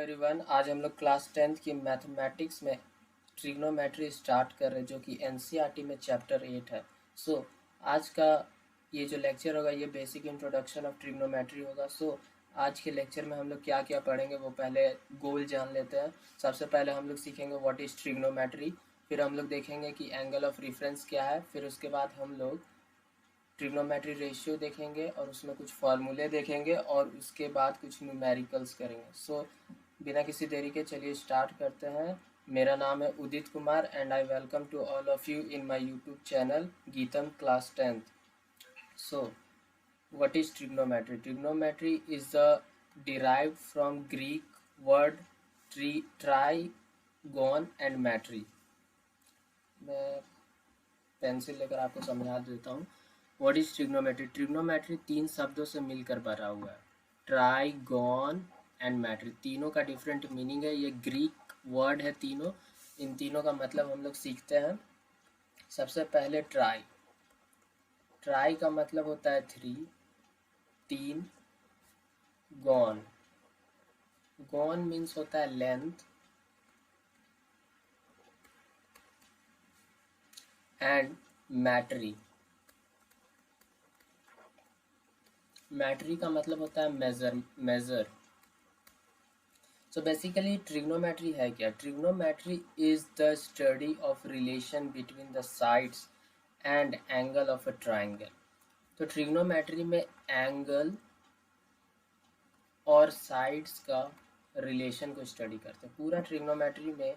Everyone, आज हम लोग क्लास 10th की मैथमेटिक्स में ट्रिग्नोमेट्री स्टार्ट कर रहे हैं जो कि एनसीईआरटी में चैप्टर 8 है। आज का ये जो लेक्चर होगा ये बेसिक इंट्रोडक्शन ऑफ ट्रिग्नोमेट्री होगा। आज के लेक्चर में हम लोग क्या क्या पढ़ेंगे वो पहले गोल जान लेते हैं। सबसे पहले हम लोग सीखेंगे व्हाट इज़ ट्रिग्नोमेट्री, फिर हम लोग देखेंगे कि एंगल ऑफ रेफरेंस क्या है, फिर उसके बाद हम लोग ट्रिग्नोमेट्री रेशियो देखेंगे और उसमें कुछ फार्मूले देखेंगे और उसके बाद कुछ न्यूमेरिकल्स करेंगे। बिना किसी देरी के चलिए स्टार्ट करते हैं। मेरा नाम है Udit Kumar and I welcome to all of you in my YouTube channel Geetam class 10th। So what is trigonometry? Trigonometry is derived from Greek word trigon and metry. मैं पेंसिल लेकर आपको समझा देता हूँ। What is trigonometry? ट्रिग्नोमेट्री 3 शब्दों से मिलकर बना हुआ है, ट्राइगोन एंड मैट्री। तीनों का डिफरेंट मीनिंग है, ये ग्रीक वर्ड है तीनों। इन तीनों का मतलब हम लोग सीखते हैं। सबसे पहले ट्राई। ट्राई का मतलब होता है 3, 3। गॉन, गॉन मीन्स होता है लेंथ। एंड मैट्री, मैट्री का मतलब होता है मेजर। सो बेसिकली ट्रिग्नोमेट्री है क्या? Trigonometry is the study of relation between the sides and angle of a triangle. तो ट्रिग्नोमेट्री में एंगल और साइड्स का रिलेशन को स्टडी करते हैं। पूरा ट्रिग्नोमेट्री में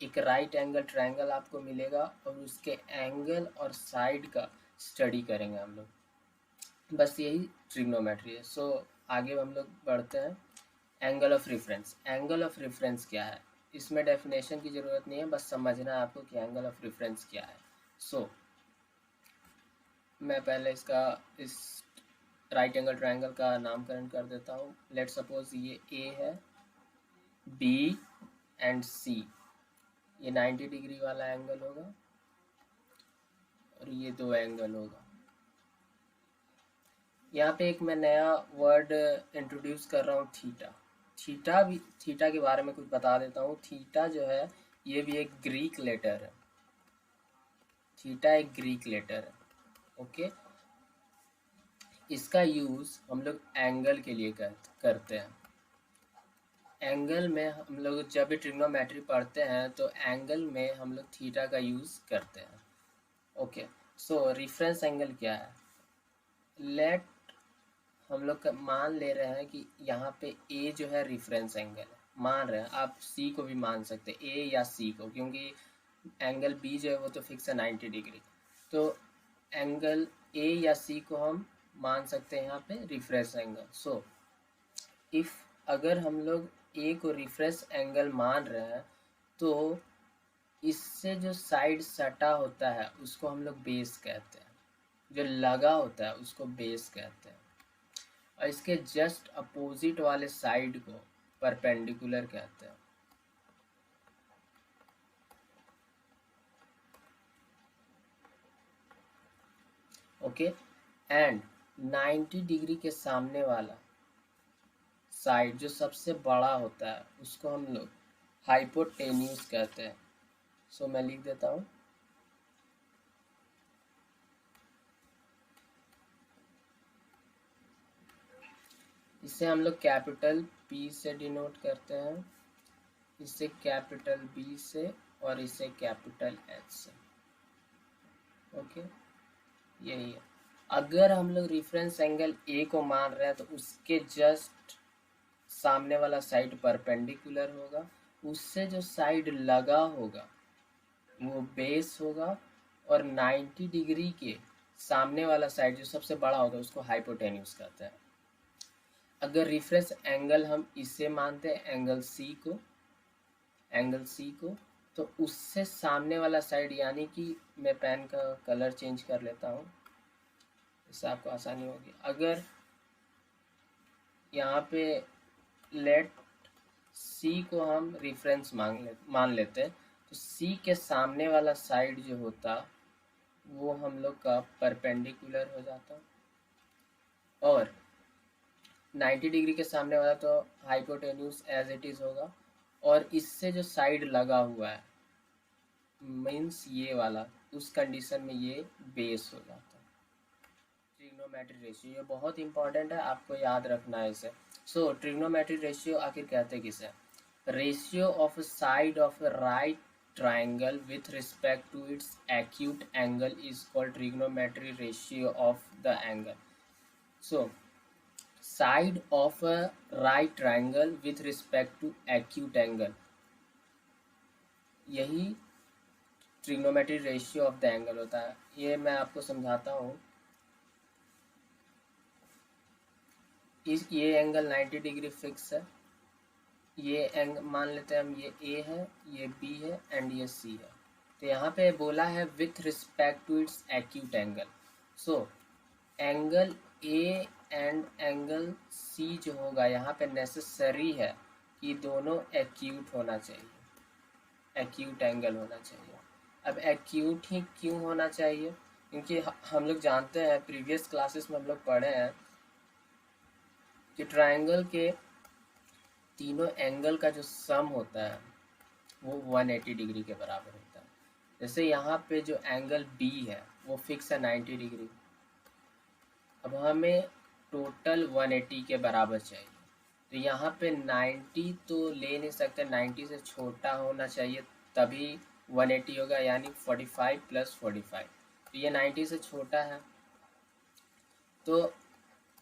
एक राइट एंगल ट्राइंगल आपको मिलेगा और उसके एंगल और साइड का स्टडी करेंगे हम लोग। बस यही ट्रिग्नोमेट्री है। आगे हम लोग बढ़ते हैं। Angle of reference. Angle of reference क्या है? इसमें डेफिनेशन की ज़रूरत नहीं है, बस समझना है आपको कि एंगल ऑफ रेफरेंस क्या है। मैं पहले इस राइट एंगल ट्रायंगल का नामकरण कर देता हूँ। लेट सपोज ये ए है, बी एंड सी। ये 90 डिग्री वाला एंगल होगा और ये 2 एंगल होगा। यहाँ पे एक मैं नया वर्ड इंट्रोड्यूस कर रहा हूँ, थीटा। थीटा के बारे में कुछ बता देता हूँ। थीटा जो है ये भी एक ग्रीक लेटर है। थीटा एक ग्रीक लेटर है। ओके, इसका यूज़ हम लोग एंगल के लिए करते हैं। एंगल में हम लोग जब भी ट्रिग्नोमेट्री पढ़ते हैं तो एंगल में हम लोग थीटा का यूज़ करते हैं। ओके, रेफरेंस एंगल क्या है? लेट हम लोग मान ले रहे हैं कि यहाँ पे ए जो है रेफरेंस एंगल है। मान रहे हैं, आप सी को भी मान सकते हैं, ए या सी को, क्योंकि एंगल बी जो है वो तो फिक्स है 90 डिग्री। तो एंगल ए या सी को हम मान सकते हैं यहाँ पे रेफरेंस एंगल। इफ़ अगर हम लोग ए को रेफरेंस एंगल मान रहे हैं तो इससे जो साइड सटा होता है उसको हम लोग बेस कहते हैं, जो लगा होता है उसको बेस कहते हैं, और इसके जस्ट अपोजिट वाले साइड को परपेंडिकुलर कहते हैं। ओके, एंड 90 डिग्री के सामने वाला साइड जो सबसे बड़ा होता है उसको हम लोग हाइपोटेन्यूज कहते हैं। मैं लिख देता हूँ। इसे हम लोग कैपिटल P से डिनोट करते हैं, इसे कैपिटल B से, और इसे कैपिटल H से। ओके, यही है। अगर हम लोग रेफरेंस एंगल A को मान रहे हैं तो उसके जस्ट सामने वाला साइड परपेंडिकुलर होगा, उससे जो साइड लगा होगा वो बेस होगा, और 90 डिग्री के सामने वाला साइड जो सबसे बड़ा होगा उसको हाइपोटेन्यूज कहते हैं। अगर रेफरेंस एंगल हम इसे मानते हैं एंगल सी को, तो उससे सामने वाला साइड, यानी कि मैं पेन का कलर चेंज कर लेता हूँ, इससे आपको आसानी होगी। अगर यहाँ पे लेट सी को हम रेफरेंस मान लेते हैं तो सी के सामने वाला साइड जो होता वो हम लोग का परपेंडिकुलर हो जाता, और 90 डिग्री के सामने वाला तो हाइपोटेन्यूज एज इट इज होगा, और इससे जो साइड लगा हुआ है मीन्स ये वाला, उस कंडीशन में ये बेस हो जाता है। ट्रिग्नोमेट्री रेशियो ये बहुत इंपॉर्टेंट है, आपको याद रखना है इसे। सो ट्रिग्नोमेट्री रेशियो आखिर कहते किसे? Ratio of side of right triangle with respect to its acute angle is called trigonometry ratio of the angle. So side of a right triangle with respect to acute angle, यही trigonometry ratio of the angle होता है। ये मैं आपको समझाता हूँ। ये angle 90 degree fix है, ये एंगल मान लेते हैं हम, ये ए है, ये बी है एंड ये सी है। तो यहाँ पे बोला है with respect to its acute angle. So angle a and angle c जो होगा यहाँ पे नेसेसरी है कि दोनों एक्यूट होना चाहिए, एक्यूट एंगल होना चाहिए। अब एक्यूट ही क्यों होना चाहिए? क्योंकि हम लोग जानते हैं, प्रीवियस क्लासेस में हम लोग पढ़े हैं कि ट्रायंगल के तीनों एंगल का जो सम होता है वो 180 डिग्री के बराबर होता है। जैसे यहाँ पे जो एंगल बी है वो फिक्स है 90 डिग्री। अब हमें टोटल 180 के बराबर चाहिए, तो यहाँ पे 90 तो ले नहीं सकते, 90 से छोटा होना चाहिए तभी 180 होगा, यानी 45 + 45। तो ये 90 से छोटा है, तो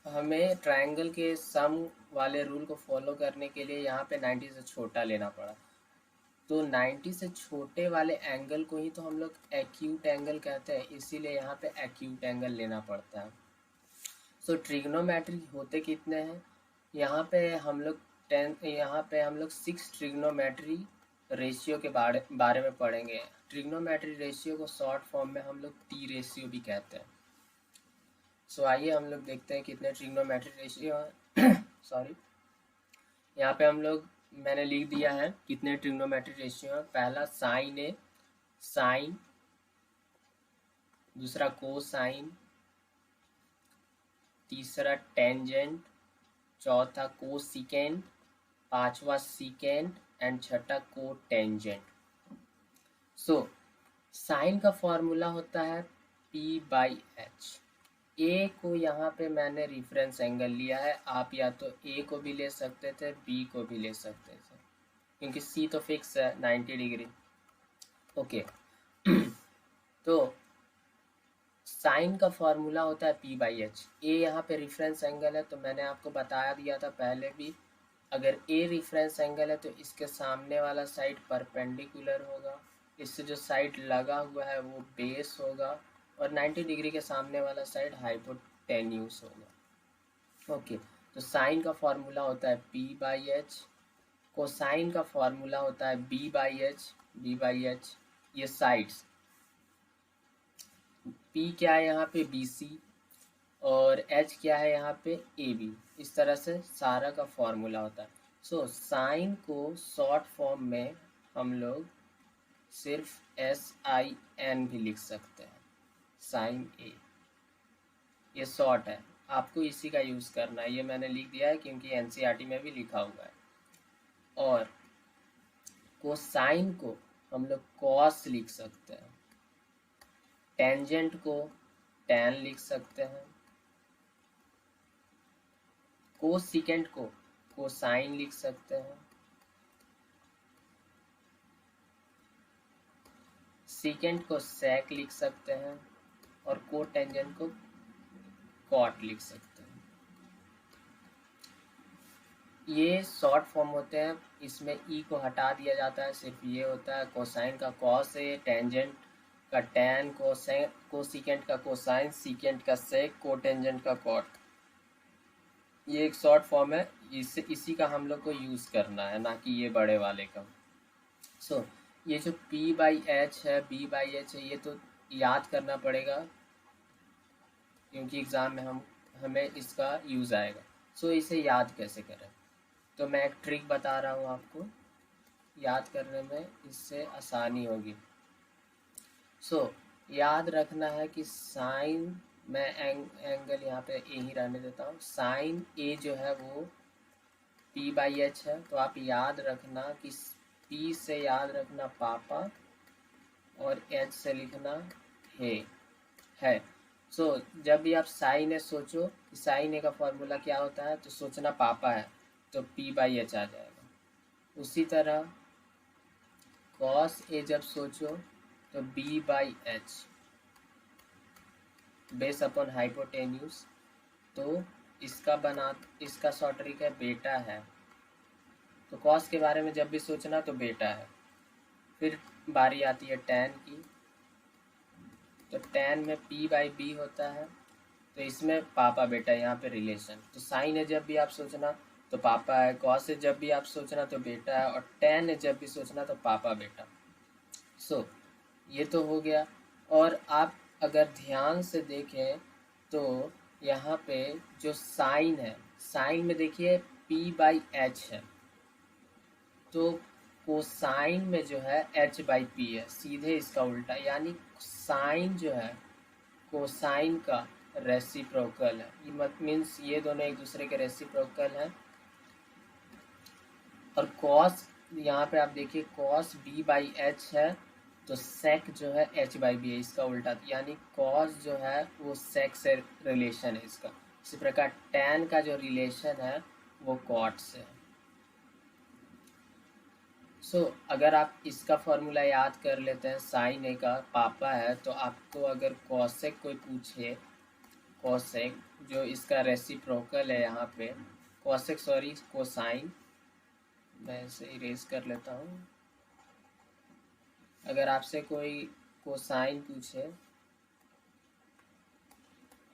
हमें ट्रायंगल के सम वाले रूल को फॉलो करने के लिए यहाँ पे 90 से छोटा लेना पड़ा। तो 90 से छोटे वाले एंगल को ही तो हम लोग एक्यूट एंगल कहते हैं, इसीलिए यहाँ पे एक्यूट एंगल लेना पड़ता है। सो ट्रिग्नोमेट्री होते कितने हैं? यहाँ पे हम लोग 6 ट्रिग्नोमेट्री रेशियो के बारे में पढ़ेंगे। ट्रिग्नोमेट्री रेशियो को शॉर्ट फॉर्म में हम लोग टी रेशियो भी कहते हैं। सो आइए हम लोग देखते हैं कितने ट्रिग्नोमेट्री रेशियो हैं। सॉरी, यहाँ पे मैंने लिख दिया है कितने ट्रिग्नोमेट्री रेशियो हैं। पहला साइन ए, साइन, दूसरा कोसाइन, तीसरा टेंजेंट, चौथा कोसिकेंट, पांचवा सीकेंट एंड छठा कोटेंजेंट। सो साइन का फॉर्मूला होता है P/H। ए को यहाँ पे मैंने रेफरेंस एंगल लिया है, आप या तो ए को भी ले सकते थे, बी को भी ले सकते थे, क्योंकि सी तो फिक्स है 90 डिग्री। ओके तो साइन का फॉर्मूला होता है P/H। ए यहाँ पे रेफरेंस एंगल है, तो मैंने आपको बताया दिया था पहले भी, अगर ए रेफरेंस एंगल है तो इसके सामने वाला साइड परपेंडिकुलर होगा, इससे जो साइड लगा हुआ है वो बेस होगा, और 90 डिग्री के सामने वाला साइड हाइपोटेन्यूज होगा। ओके, तो साइन का फॉर्मूला होता है P/H, कोसाइन का फॉर्मूला होता है B/H। ये साइड्स, P क्या है यहाँ पे BC, और H क्या है यहाँ पे AB। इस तरह से सारा का फॉर्मूला होता है। सो साइन को शॉर्ट फॉर्म में हम लोग सिर्फ SIN भी लिख सकते हैं, साइन ए। ये शॉर्ट है, आपको इसी का यूज़ करना है। ये मैंने लिख दिया है क्योंकि NCERT में भी लिखा हुआ है। और कोसाइन को हम लोग कॉस लिख सकते हैं, टेंजेंट को टैन लिख सकते हैं, कोसिकेंट को कोसाइन लिख सकते हैं, सीकेंट को सेक लिख सकते हैं, और कोटेंजेंट को कॉट लिख सकते हैं। ये शॉर्ट फॉर्म होते हैं, इसमें ई को हटा दिया जाता है, सिर्फ ये होता है कोसाइन का कॉस है, टेंजेंट का टैन, कोसिकेंट का कोसाइन, सीकेंट का सेक, कोटेंजेंट का कॉट। ये एक शॉर्ट फॉर्म है, इसी का हम लोग को यूज़ करना है, ना कि ये बड़े वाले का। सो ये जो P/H है, B/H है, ये तो याद करना पड़ेगा क्योंकि एग्ज़ाम में हमें इसका यूज़ आएगा। सो इसे याद कैसे करें? तो मैं एक ट्रिक बता रहा हूँ आपको, याद करने में इससे आसानी होगी। सो याद रखना है कि साइन मैं एंगल यहाँ पे ए ही रहने देता हूँ। साइन ए जो है वो P/H है, तो आप याद रखना कि P से याद रखना पापा और H से लिखना है। सो जब भी आप साइन ए सोचो कि साइन ए का फॉर्मूला क्या होता है, तो सोचना पापा है, तो P/H आ जाएगा। उसी तरह कॉस ए जब सोचो तो B/H बेस अपॉन हाइपोटेन्यूज, तो इसका शॉर्ट ट्रिक है बेटा है। तो कॉस के बारे में जब भी सोचना तो बेटा है। फिर बारी आती है टैन की, तो टैन में P/B होता है, तो इसमें पापा बेटा यहाँ पे रिलेशन। तो साइन है जब भी आप सोचना तो पापा है, कॉस है जब भी आप सोचना तो बेटा है, और टैन है जब भी सोचना तो पापा बेटा। सो ये तो हो गया। और आप अगर ध्यान से देखें तो यहाँ पे जो साइन है, साइन में देखिए P/H है, तो कोसाइन में जो है H/P है, सीधे इसका उल्टा, यानी साइन जो है कोसाइन का रेसिप्रोकल है। ये मीन्स ये दोनों एक दूसरे के रेसिप्रोकल हैं। और कॉस यहाँ पे आप देखिए कॉस B/H है, तो सेक जो है H/B है, इसका उल्टा, यानी कॉस जो है वो सेक से रिलेशन है इसका। इसी प्रकार टैन का जो रिलेशन है वो कॉट से है। सो अगर आप इसका फॉर्मूला याद कर लेते हैं, साइन ए का पापा है, तो आपको अगर कॉसेक कोई पूछे, कॉसेक जो इसका रेसिप्रोकल है यहाँ पे, कॉसेक सॉरी कोसाइन, मैं इसे इरेज कर लेता हूँ। अगर आपसे कोई कोसाइन पूछे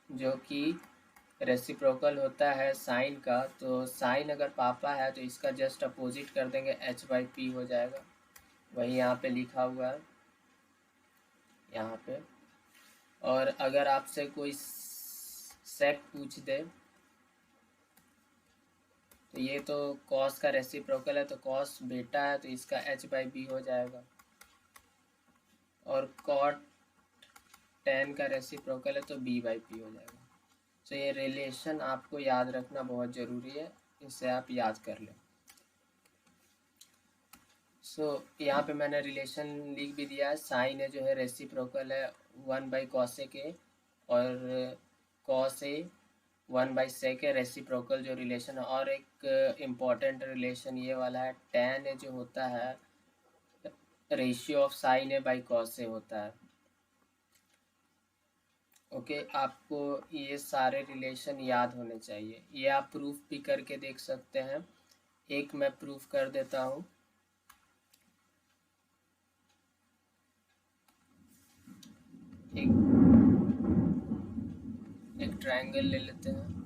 जो कि रेसिप्रोकल होता है साइन का, तो साइन अगर पापा है तो इसका जस्ट अपोजिट कर देंगे, H/P हो जाएगा। वही यहाँ पे लिखा हुआ है यहाँ पे। और अगर आपसे कोई सेक पूछ दे, तो ये तो कॉस का रेसिप्रोकल है, तो कॉस बेटा है, तो इसका H/B हो जाएगा। और कॉट टैन का रेसिप्रोकल है, तो B/P हो जाएगा। तो ये रिलेशन आपको याद रखना बहुत ज़रूरी है, इसे आप याद कर लें। यहाँ पे मैंने रिलेशन लिख भी दिया है। साइन ए जो है रेसिप्रोकल है 1/cos ए, और cos ए 1/sec है, रेसिप्रोकल जो रिलेशन है। और एक इम्पॉर्टेंट रिलेशन ये वाला है, tan ए जो होता है ratio of sine A by cos ए होता है। ओके, आपको ये सारे रिलेशन याद होने चाहिए। ये आप प्रूफ भी करके देख सकते हैं। एक मैं प्रूफ कर देता हूँ। एक ट्रायंगल ले लेते हैं।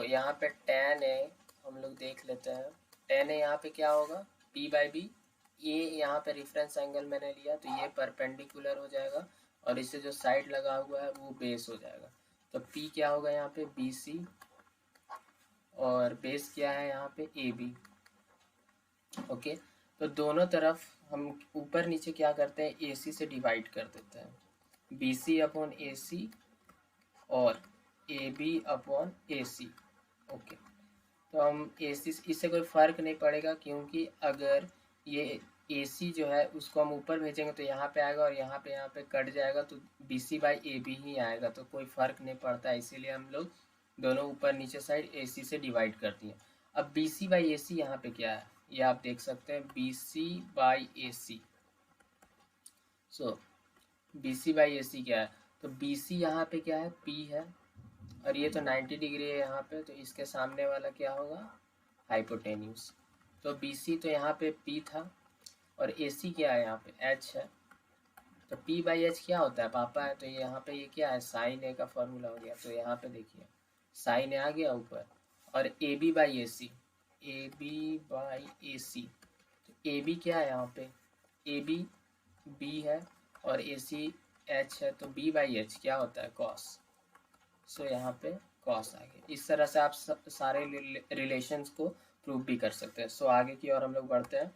यहाँ पे tan ए हम लोग देख लेते हैं। tan ए यहाँ पे क्या होगा, P/B। ये यहाँ पे रेफरेंस एंगल मैंने लिया, तो ये परपेंडिकुलर हो जाएगा, और इससे जो साइड लगा हुआ है वो बेस हो जाएगा। तो P क्या होगा यहाँ पे BC, और बेस क्या है यहाँ पे AB। ओके, तो दोनों तरफ हम ऊपर नीचे क्या करते हैं, AC से डिवाइड कर देते हैं, BC/AC और AB/AC। ओके, तो हम AC इससे कोई फ़र्क नहीं पड़ेगा, क्योंकि अगर ये AC जो है उसको हम ऊपर भेजेंगे तो यहाँ पे आएगा, और यहाँ पे कट जाएगा, तो BC/AB ही आएगा, तो कोई फ़र्क नहीं पड़ता। इसीलिए हम लोग दोनों ऊपर नीचे साइड AC से डिवाइड कर दिए। अब BC/AC यहाँ पे क्या है, ये आप देख सकते हैं, BC/AC। BC/AC क्या है, तो BC यहाँ पे क्या है, P है, और ये तो 90 डिग्री है यहाँ पे, तो इसके सामने वाला क्या होगा, हाइपोटेन्यूज। तो BC तो यहाँ पे P था, और AC क्या है यहाँ पे H है, तो P/H क्या होता है, पापा है, तो यहाँ पे ये क्या है, साइन ए का फॉर्मूला हो गया। तो यहाँ पे देखिए साइन ए आ गया ऊपर, और AB/AC, AB/AC, तो AB क्या है यहाँ पे, AB B है, और AC H है, तो B/H क्या होता है, कॉस। यहाँ पे कॉस आ गया। इस तरह से आप सारे रिलेशंस को प्रूव भी कर सकते हैं। सो आगे की ओर हम लोग बढ़ते हैं।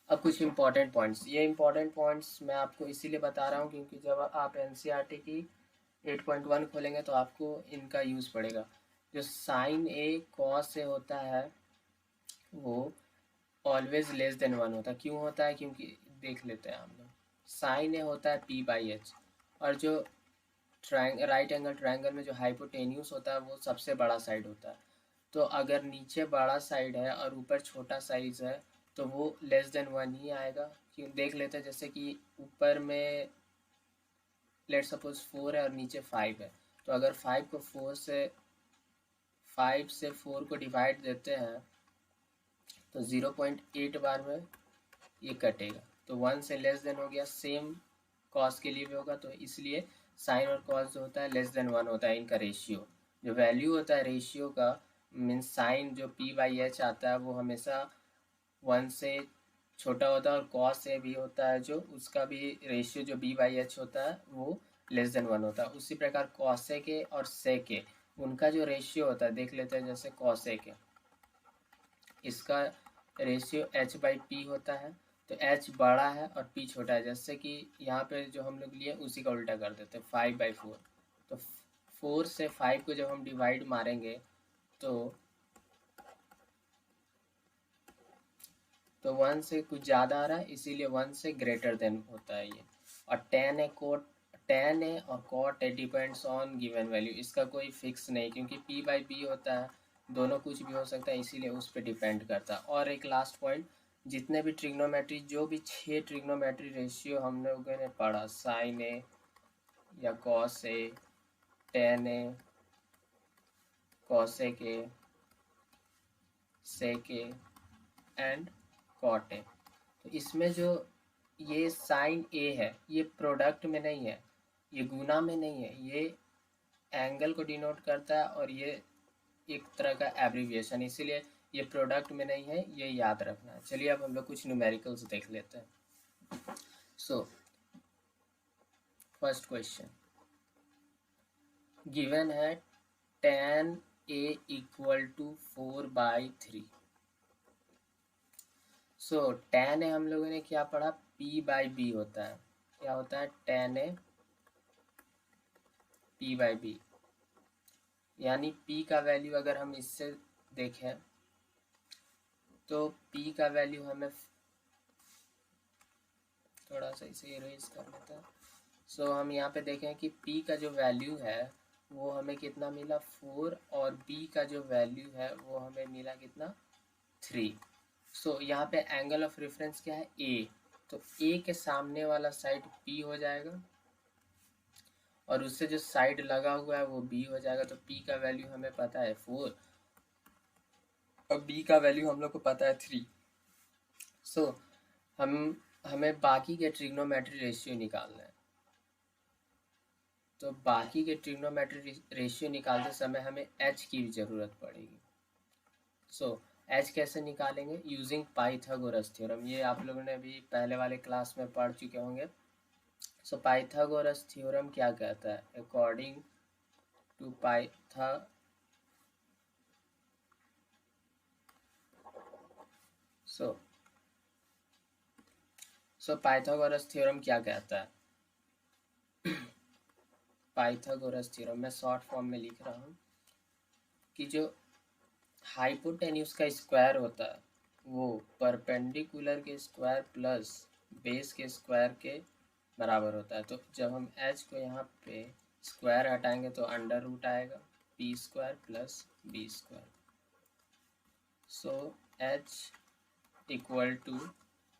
अब कुछ इंपॉर्टेंट पॉइंट्स, ये इंपॉर्टेंट पॉइंट्स मैं आपको इसीलिए बता रहा हूँ क्योंकि जब आप एनसीईआरटी की 8.1 खोलेंगे तो आपको इनका यूज़ पड़ेगा। जो साइन ए कॉस ए होता है वो ऑलवेज लेस देन 1 होता है। क्यों होता है? क्योंकि देख लेते हैं हम लोग। साइन ए होता है p/h, और जो राइट एंगल ट्रायंगल में जो हाइपोटेन्यूस होता है वो सबसे बड़ा साइड होता है। तो अगर नीचे बड़ा साइड है और ऊपर छोटा साइज है तो वो लेस देन 1 ही आएगा। क्यों? देख लेते हैं, जैसे कि ऊपर में लेट सपोज 4 है और नीचे 5 है, तो अगर 5 से 4 को डिवाइड देते हैं तो 0.8 बार में ये कटेगा, तो 1 से लेस देन हो गया। सेम कॉस के लिए भी होगा, तो इसलिए साइन और कॉस जो होता है लेस देन 1 होता है इनका रेशियो। जो वैल्यू होता है रेशियो का, मीन्स साइन जो p/h आता है वो हमेशा 1 से छोटा होता है, और कॉस ए भी होता है जो उसका भी रेशियो जो b/h होता है वो लेस देन 1 होता है। उसी प्रकार कॉसे के और से के उनका जो रेशियो होता है देख लेते हैं। जैसे कॉसे के इसका रेशियो h/p होता है, तो h बड़ा है और p छोटा है। जैसे कि यहाँ पे जो हम लोग लिए उसी का उल्टा कर देते हैं, 5/4। तो 4 से 5 को जब हम डिवाइड मारेंगे तो 1 से कुछ ज़्यादा आ रहा है, इसीलिए 1 से ग्रेटर देन होता है ये। और tan ए और cot A depends on given value, इसका कोई फिक्स नहीं क्योंकि p/b होता है, दोनों कुछ भी हो सकता है, इसीलिए उस पर डिपेंड करता है। और एक लास्ट पॉइंट, जितने भी ट्रिग्नोमेट्री, जो भी 6 ट्रिग्नोमेट्री रेशियो हम लोगों ने पढ़ा, साइन ए या cos a, tan a, cosec a, sec a and cot a, तो इसमें जो ये साइन ए है ये प्रोडक्ट में नहीं है, ये गुना में नहीं है, ये एंगल को डिनोट करता है और ये एक तरह का एब्रीविएशन, इसीलिए ये प्रोडक्ट में नहीं है, ये याद रखना है। चलिए अब हम लोग कुछ न्यूमेरिकल्स देख लेते हैं। सो फर्स्ट क्वेश्चन गिवन है tan a equal to 4/3। So tan a हम लोगों ने क्या पढ़ा, p/b होता है। क्या होता है? tan a p/b, यानी p का वैल्यू अगर हम इससे देखें तो p का वैल्यू हमें थोड़ा सा इसे इरेज कर लेते हैं। सो हम यहाँ पे देखें कि p का जो वैल्यू है वो हमें कितना मिला, 4, और b का जो वैल्यू है वो हमें मिला कितना, 3। सो यहाँ पे एंगल ऑफ रेफरेंस क्या है, a, तो a के सामने वाला साइड p हो जाएगा और उससे जो साइड लगा हुआ है वो b हो जाएगा। तो p का वैल्यू हमें पता है 4 और b का वैल्यू हम लोग को पता है 3। सो हमें बाकी के ट्रिग्नोमेट्री रेशियो निकालना है। तो बाकी के ट्रिग्नोमेट्री रेशियो निकालते समय हमें h की भी ज़रूरत पड़ेगी। सो h कैसे निकालेंगे, यूजिंग पाइथागोरस थ्योरम। ये आप लोगों ने भी पहले वाले क्लास में पढ़ चुके होंगे। सो पाइथागोरस थ्योरम क्या कहता है, अकॉर्डिंग टू पाइथागोरस थ्योरम क्या कहता है, पाइथागोरस थ्योरम मैं शॉर्ट फॉर्म में लिख रहा हूँ कि जो हाइपोटेन्यूस का स्क्वायर होता है वो परपेंडिकुलर के स्क्वायर प्लस बेस के स्क्वायर के बराबर होता है। तो जब हम h को यहाँ पे स्क्वायर हटाएंगे तो अंडर रूट आएगा, p² plus b²। So h equal to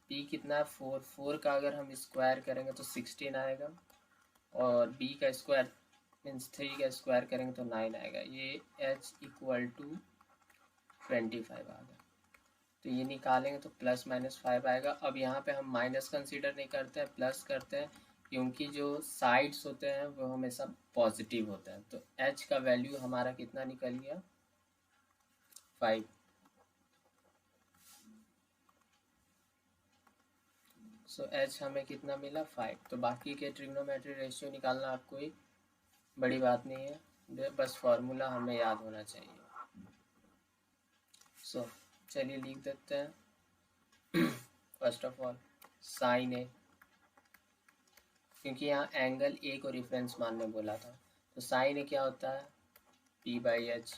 p कितना है, 4 का अगर हम स्क्वायर करेंगे तो 16 आएगा, और b का स्क्वायर मीन्स 3 का स्क्वायर करेंगे तो 9 आएगा। ये h इक्वल टू 25 आ गया। तो ये निकालेंगे तो +-5 आएगा। अब यहाँ पे हम माइनस कंसीडर नहीं करते हैं, प्लस करते हैं, क्योंकि जो साइड्स होते हैं वो हमेशा पॉजिटिव होते हैं। तो h का वैल्यू हमारा कितना निकल गया, 5। सो h हमें कितना मिला, 5। तो बाकी के ट्रिग्नोमेट्री रेशियो निकालना आपको कोई बड़ी बात नहीं है, बस फॉर्मूला हमें याद होना चाहिए। सो चलिए लिख देते हैं फर्स्ट ऑफ ऑल साइन ए, क्योंकि यहाँ एंगल ए को रेफरेंस मानने बोला था, तो साइन ए क्या होता है पी बाई एच।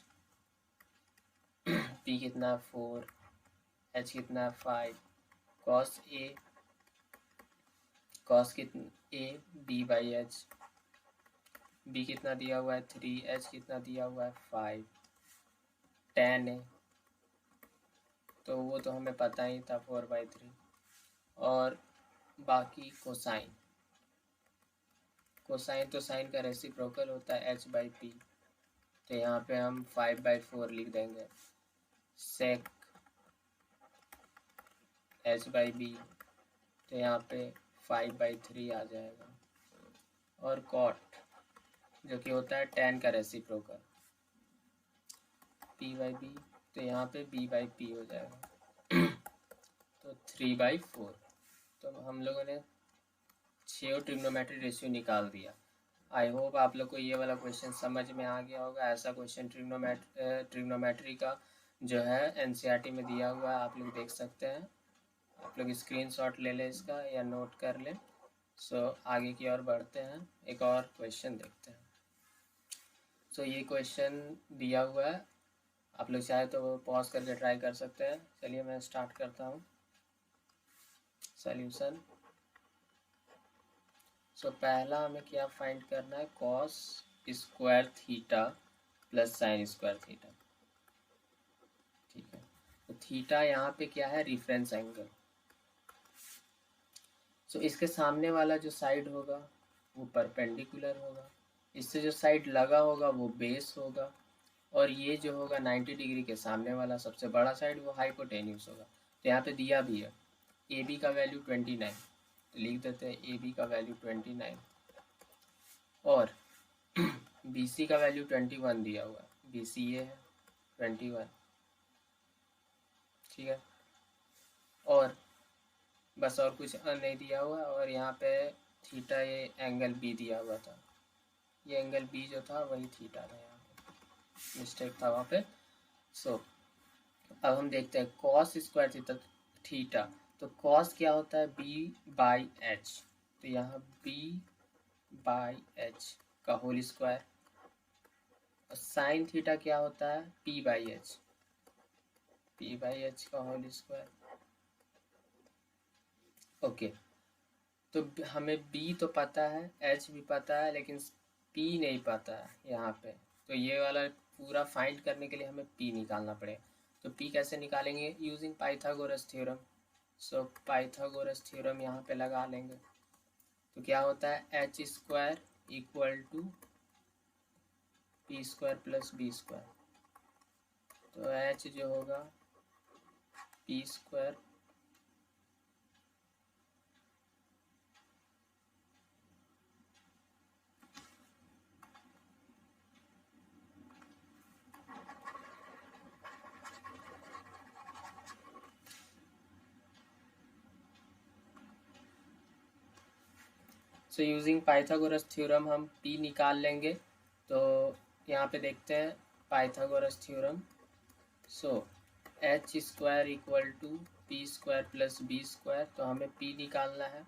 पी कितना है 4, एच कितना है 5, कॉस ए, कॉस कितना A B by H, B कितना दिया हुआ है 3, एच कितना दिया हुआ है 5, टेन है तो वो तो हमें पता ही था 4/3, और बाकी कोसाइन, कोसाइन तो साइन का रेसिप्रोकल होता है एच बाई पी, तो यहाँ पे हम 5/4 लिख देंगे। सेक एच बाई बी, तो यहाँ पे 5/3 आ जाएगा। और कॉट जो कि होता है टेन का रेसिप्रोकल पी बाई बी, तो यहाँ पे बी बाई पी हो जाएगा। तो 3/4। तो हम लोगों ने 6 ट्रिग्नोमेट्री रेशियो निकाल दिया। आई होप आप लोग को ये वाला क्वेश्चन समझ में आ गया होगा। ऐसा क्वेश्चन ट्रिग्नोमेट्री का जो है एनसीईआरटी में दिया हुआ है, आप लोग देख सकते हैं। आप लोग स्क्रीनशॉट ले लें इसका या नोट कर लें। सो आगे की ओर बढ़ते हैं, एक और क्वेश्चन देखते हैं। सो ये क्वेश्चन दिया हुआ है, आप लोग चाहे तो पॉज करके ट्राई कर सकते हैं। चलिए मैं स्टार्ट करता हूँ सॉल्यूशन। सो पहला हमें क्या फाइंड करना है, cos square theta plus sine square theta. ठीक है, तो थीटा यहाँ पे क्या है, रिफरेंस एंगल। सो इसके सामने वाला जो साइड होगा वो परपेंडिकुलर होगा, इससे जो साइड लगा होगा वो बेस होगा, और ये जो होगा 90 डिग्री के सामने वाला सबसे बड़ा साइड वो हाइपोटेन्यूस होगा। तो यहाँ पे दिया भी है ए बी का वैल्यू 29, तो लिख देते हैं ए बी का वैल्यू 29, और बी सी का वैल्यू 21 दिया हुआ है, बी सी ये है 21। ठीक है, और बस और कुछ नहीं दिया हुआ, और यहाँ पे थीटा ये एंगल बी दिया हुआ था, ये एंगल बी जो था वही थीटा था, यहाँ पे मिस्टेक था वहाँ पे। सो अब हम देखते हैं कॉस स्क्वायर थीटा, थीटा तो कॉस क्या होता है बी बाई एच, तो यहाँ बी बाई एच का होल स्क्वायर, और साइन थीटा क्या होता है P by H, P by H का होल स्क्वायर। ओके, तो हमें b तो पता है, h भी पता है, लेकिन p नहीं पता है यहाँ पे। तो ये वाला पूरा फाइंड करने के लिए हमें p निकालना पड़ेगा। तो p कैसे निकालेंगे, using Pythagoras theorem. So Pythagoras theorem यहाँ पे लगा लेंगे, तो क्या होता है H square equal to P square plus B square. तो h जो होगा P square so using Pythagoras theorem हम p निकाल लेंगे। तो यहाँ पे देखते हैं Pythagoras theorem. So H square equal to P square plus B square, तो हमें p निकालना है।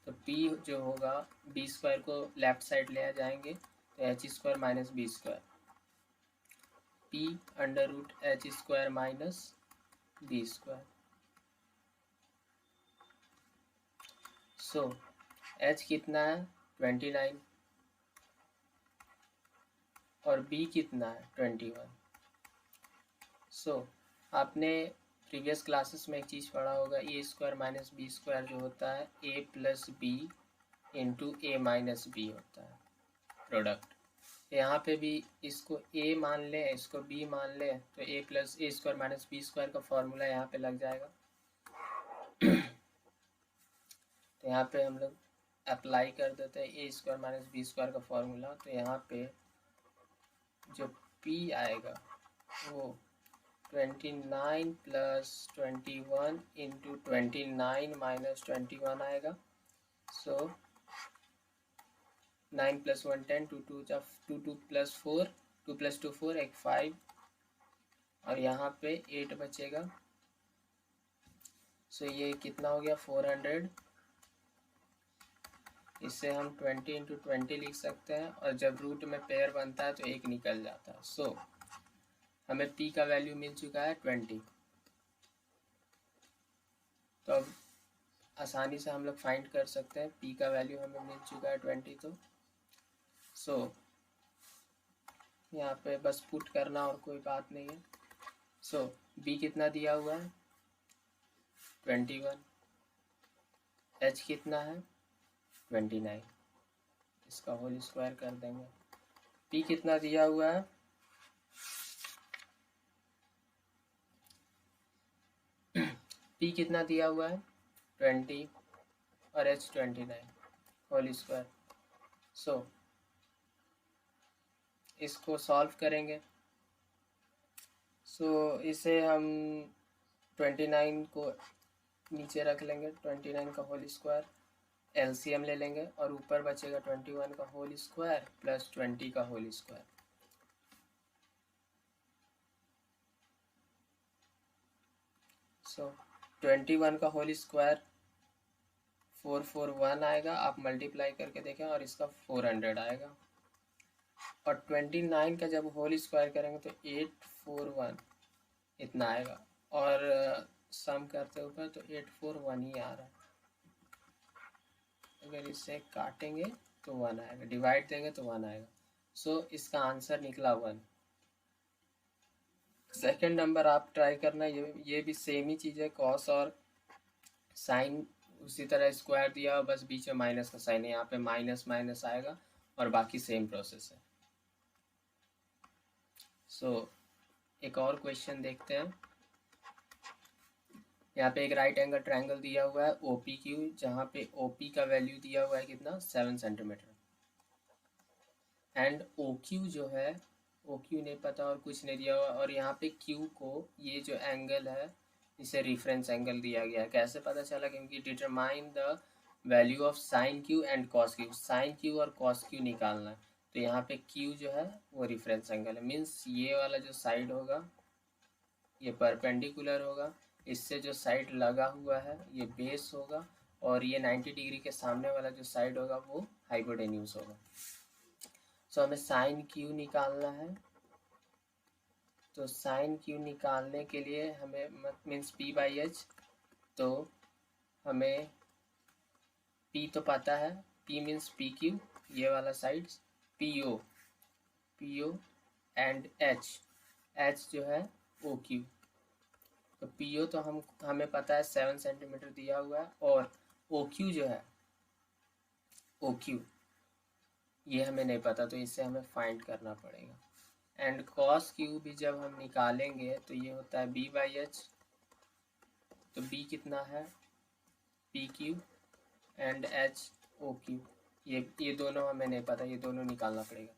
तो p जो होगा बी स्क्वायर को लेफ्ट साइड ले जाएंगे, तो H square minus B square, p under root H square minus B square. So h कितना है 29, और b कितना है 21। सो आपने प्रीवियस क्लासेस में एक चीज़ पढ़ा होगा, ए स्क्वायर माइनस बी स्क्वायर जो होता है ए प्लस बी इंटू ए माइनस बी होता है प्रोडक्ट। यहाँ पे भी इसको a मान लें, इसको b मान लें, तो a plus A square minus B square का फॉर्मूला यहाँ पे लग जाएगा। तो यहाँ पे हम लोग अप्लाई कर देते हैं ए स्क्वायर माइनस बी स्क्वायर का फॉर्मूला। तो यहाँ पे जो p आएगा वो 29 प्लस 21 इंटू 29 माइनस 21 आएगा। सो 9 + 1 10, 2 2 + 4, 2 + 2 4, एक 5, और यहाँ पे 8 बचेगा। सो ये कितना हो गया 400। इससे हम 20 इंटू 20 लिख सकते हैं, और जब रूट में पेयर बनता है तो एक निकल जाता है। सो हमें p का वैल्यू मिल चुका है 20। तो अब आसानी से हम लोग फाइंड कर सकते हैं, p का वैल्यू हमें मिल चुका है 20। तो सो यहाँ पे बस पुट करना और कोई बात नहीं है। सो b कितना दिया हुआ है 21, h कितना है 29, इसका होल स्क्वायर कर देंगे। p कितना दिया हुआ है p कितना दिया हुआ है 20 और h 29 होल स्क्वायर। सो इसको सॉल्व करेंगे। सो इसे हम 29 को नीचे रख लेंगे, 29 का होल स्क्वायर, एलसीएम ले लेंगे, और ऊपर बचेगा 21 का होल स्क्वायर प्लस 20 का होल स्क्वायर। सो 21 का होल स्क्वायर 441 आएगा, आप मल्टीप्लाई करके देखें, और इसका 400 आएगा। और 29 का जब होल स्क्वायर करेंगे तो 841 इतना आएगा, और सम करते ऊपर तो 841 ही आ रहा है। अगर इसे काटेंगे तो 1 आएगा, डिवाइड देंगे तो 1 आएगा। सो इसका आंसर निकला 1। सेकंड नंबर आप ट्राई करना, ये भी सेम ही चीज़ है, कॉस और साइन उसी तरह स्क्वायर दिया, बस बीच में माइनस का साइन है, यहाँ पे माइनस माइनस आएगा, और बाकी सेम प्रोसेस है। सो एक और क्वेश्चन देखते हैं। यहाँ पे एक राइट एंगल ट्रायंगल दिया हुआ है OPQ, जहाँ पे OP का वैल्यू दिया हुआ है कितना 7 सेंटीमीटर, एंड OQ जो है, OQ नहीं पता और कुछ नहीं दिया हुआ, और यहाँ पे Q को, ये जो एंगल है इसे रेफरेंस एंगल दिया गया है। कैसे पता चला, क्योंकि determine the value of sine Q and cos Q, sine Q और कॉस Q निकालना है। तो यहाँ पे Q जो है वो रेफरेंस एंगल है, मीन्स ये वाला जो साइड होगा ये परपेंडिकुलर होगा, इससे जो साइड लगा हुआ है ये बेस होगा, और ये 90 डिग्री के सामने वाला जो साइड होगा वो हाइपोटेन्यूज होगा। सो हमें साइन Q निकालना है। तो साइन Q निकालने के लिए हमें मीन्स P/H, तो हमें P तो पता है, P मीन्स PQ, ये वाला साइड, PO एंड H जो है OQ। तो PO तो हमें पता है 7 सेंटीमीटर दिया हुआ है, और OQ जो है OQ ये हमें नहीं पता, तो इससे हमें फाइंड करना पड़ेगा। एंड कॉस Q भी जब हम निकालेंगे तो ये होता है B/H। तो B कितना है PQ एंड H OQ, ये दोनों हमें नहीं पता, ये दोनों निकालना पड़ेगा।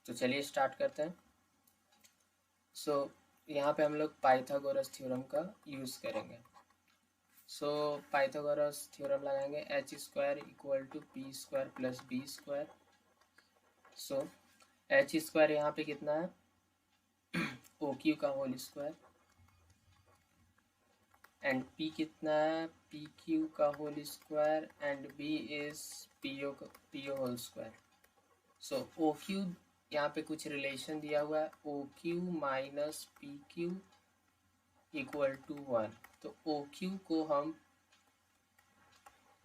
तो चलिए स्टार्ट करते हैं। सो यहाँ पे हम लोग पाइथागोरस थ्योरम का यूज़ करेंगे। सो पाइथागोरस थ्योरम लगाएंगे, h square equal to p square plus b square. So h square यहाँ पे कितना है OQ का होल स्क्वायर, एंड p कितना है PQ का whole square, and b is PO whole square. So OQ यहाँ पे कुछ रिलेशन दिया हुआ है, OQ minus PQ equal to 1। तो OQ को हम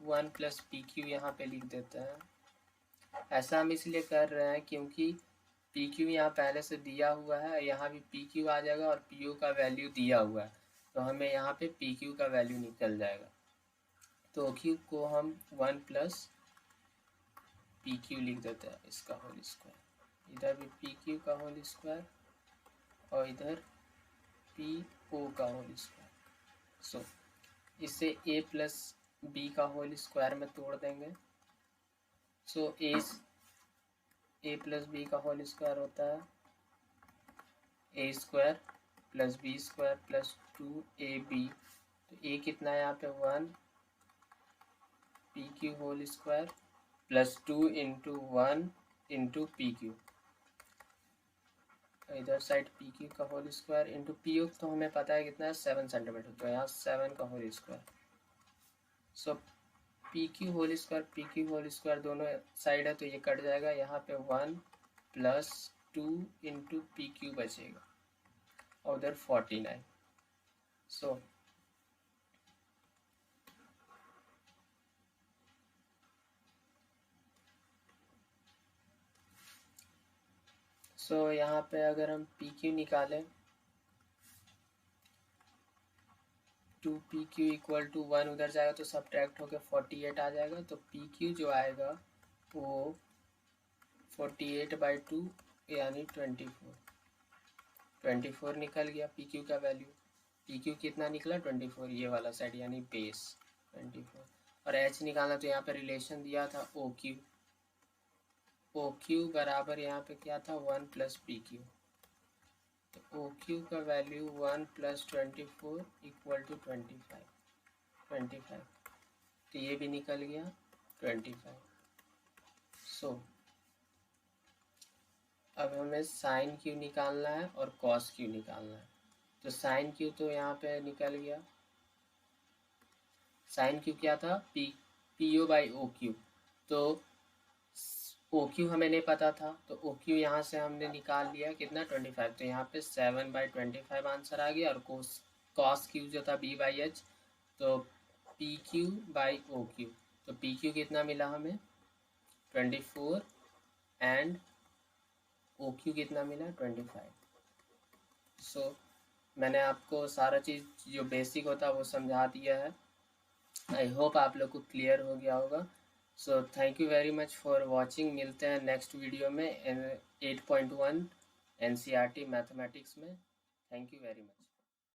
1 प्लस PQ यहाँ पे लिख देते हैं। ऐसा हम इसलिए कर रहे हैं क्योंकि PQ यहाँ पहले से दिया हुआ है, यहाँ भी PQ आ जाएगा, और PO का वैल्यू दिया हुआ है, तो हमें यहाँ पे PQ का वैल्यू निकल जाएगा। तो OQ को हम 1 प्लस PQ लिख देते हैं, इसका होल स्क्वायर, इधर भी PQ का होल स्क्वायर, और इधर PO का होल स्क्वायर। सो इसे A प्लस B का होल स्क्वायर में तोड़ देंगे। सो A प्लस B का होल स्क्वायर होता है A square plus B square plus 2AB। तो A कितना है यहाँ पे 1 PQ whole square plus 2 into 1 into PQ। इधर साइड पी क्यू का whole square into P U तो हमें पता है कितना है 7 सेंटीमीटर, तो यहाँ 7 का होल स्क्वायर। सो पी क्यू होल स्क्वायर दोनों साइड है तो ये कट जाएगा, यहाँ पे 1 प्लस 2 इंटू पी क्यू बचेगा और उधर 49। सो यहाँ पे अगर हम पी क्यू निकालें 2pq इक्वल टू 1 उधर जाएगा तो सब्ट्रैक्ट होकर 48 आ जाएगा, तो pq जो आएगा वो 48/2 यानी 24 निकल गया pq का वैल्यू। pq कितना निकला 24, ये वाला साइड यानी बेस 24। और h निकालना तो यहाँ पे रिलेशन दिया था OQ बराबर यहाँ पे क्या था 1 प्लस PQ, तो OQ का वैल्यू 1 प्लस 24 इक्वल टू 25, तो ये भी निकल गया 25। सो अब हमें साइन क्यू निकालना है और कॉस क्यू निकालना है। तो साइन क्यू तो यहाँ पे निकल गया, साइन क्यू क्या था P O by O Q, तो ओ क्यू हमें नहीं पता था तो ओ क्यू यहाँ से हमने निकाल लिया कितना 25, तो यहाँ पे 7/25 आंसर आ गया। और कॉस क्यू जो था बी बाई एच, तो P Q by O Q, तो पी क्यू कितना मिला हमें 24 एंड ओ क्यू कितना मिला 25। सो मैंने आपको सारा चीज़ जो बेसिक होता है वो समझा दिया है। आई होप आप लोग को क्लियर हो गया होगा। So thank you very much for watching. मिलते हैं नेक्स्ट वीडियो में 8.1 NCERT मैथमेटिक्स में। Thank you very much.